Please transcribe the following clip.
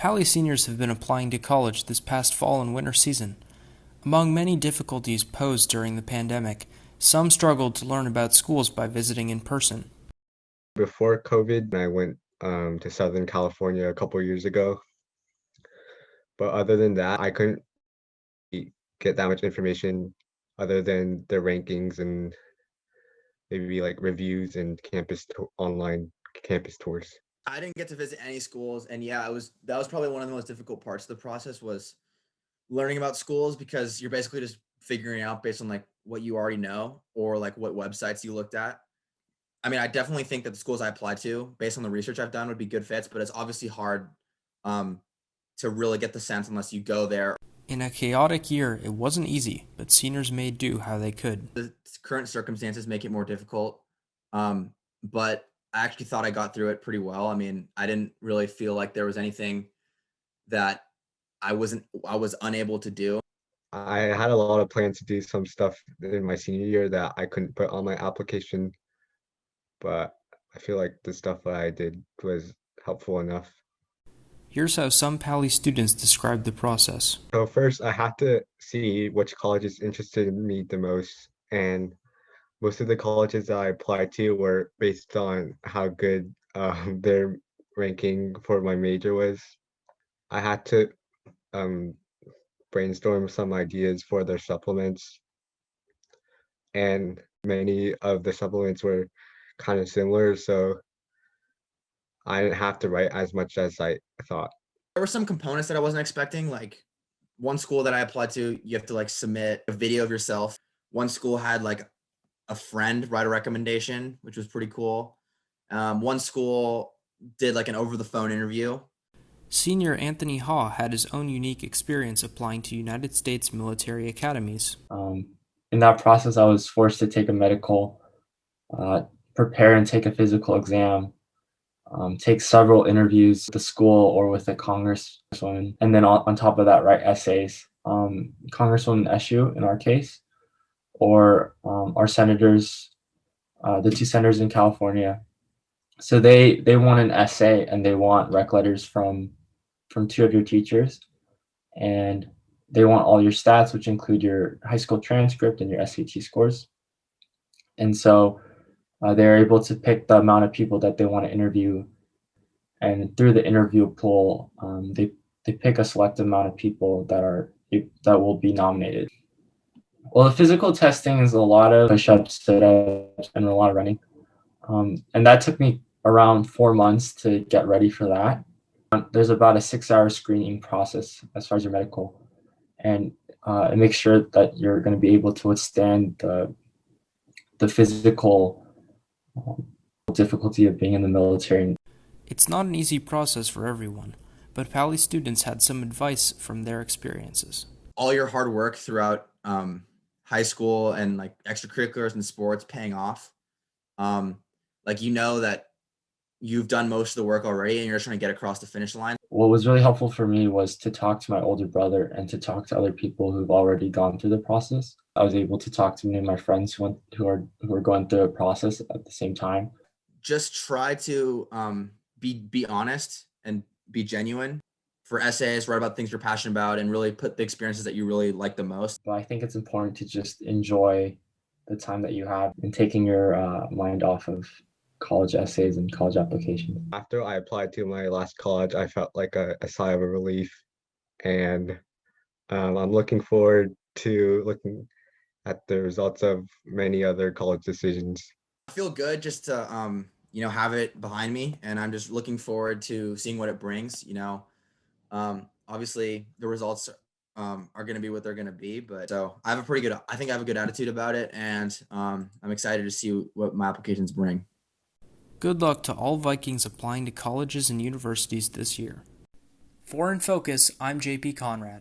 Pali seniors have been applying to college this past fall and winter season. Among many difficulties posed during the pandemic, some struggled to learn about schools by visiting in person. Before COVID, I went to Southern California a couple years ago. But other than that, I couldn't get that much information other than the rankings and maybe like reviews and online campus tours. I didn't get to visit any schools, and yeah, it was that was probably one of the most difficult parts of the process was learning about schools because you're basically just figuring out based on like what you already know or like what websites you looked at. I mean, I definitely think that the schools I applied to, based on the research I've done, would be good fits, but it's obviously hard um, to really get the sense unless you go there. In a chaotic year, it wasn't easy, but seniors made do how they could. The current circumstances make it more difficult, but I actually thought I got through it pretty well. I mean, I didn't really feel like there was anything that I was unable to do. I had a lot of plans to do some stuff in my senior year that I couldn't put on my application, but I feel like the stuff that I did was helpful enough. Here's how some Pali students described the process. So first, I had to see which colleges interested me the most, and most of the colleges that I applied to were based on how good their ranking for my major was. I had to um, brainstorm some ideas for their supplements, and many of the supplements were kind of similar, so I didn't have to write as much as I thought. There were some components that I wasn't expecting. Like one school that I applied to, you have to like submit a video of yourself. One school had like a friend write a recommendation, which was pretty cool. One school did like an over the phone interview. Senior Anthony Haw had his own unique experience applying to United States military academies. In that process, I was forced to take a medical, prepare and take a physical exam, take several interviews with the school or with a congresswoman, and then on top of that, write essays. Congresswoman Eshoo, in our case, or our senators, the two senators in California. So they want an essay and they want rec letters from two of your teachers, and they want all your stats, which include your high school transcript and your SAT scores. And so they're able to pick the amount of people that they want to interview, and through the interview pool, they pick a select amount of people that will be nominated. Well, the physical testing is a lot of push-ups, sit-ups, and a lot of running, and that took me around 4 months to get ready for that. There's about a 6-hour screening process as far as your medical, and it makes sure that you're going to be able to withstand the physical difficulty of being in the military. It's not an easy process for everyone, but Pali students had some advice from their experiences. All your hard work throughout high school and like extracurriculars and sports paying off. Like you know that you've done most of the work already and you're just trying to get across the finish line. What was really helpful for me was to talk to my older brother and to talk to other people who've already gone through the process. I was able to talk to many of my friends who are going through the process at the same time. Just try to be honest and be genuine. For essays, write about things you're passionate about and really put the experiences that you really like the most. But I think it's important to just enjoy the time that you have and taking your mind off of college essays and college applications. After I applied to my last college, I felt like a sigh of a relief, and I'm looking forward to looking at the results of many other college decisions. I feel good just to have it behind me, and I'm just looking forward to seeing what it brings. Obviously the results are going to be what they're going to be, but so I think I have a good attitude about it, and I'm excited to see what my applications bring. Good luck to all Vikings applying to colleges and universities this year. For In Focus, I'm JP Conrad.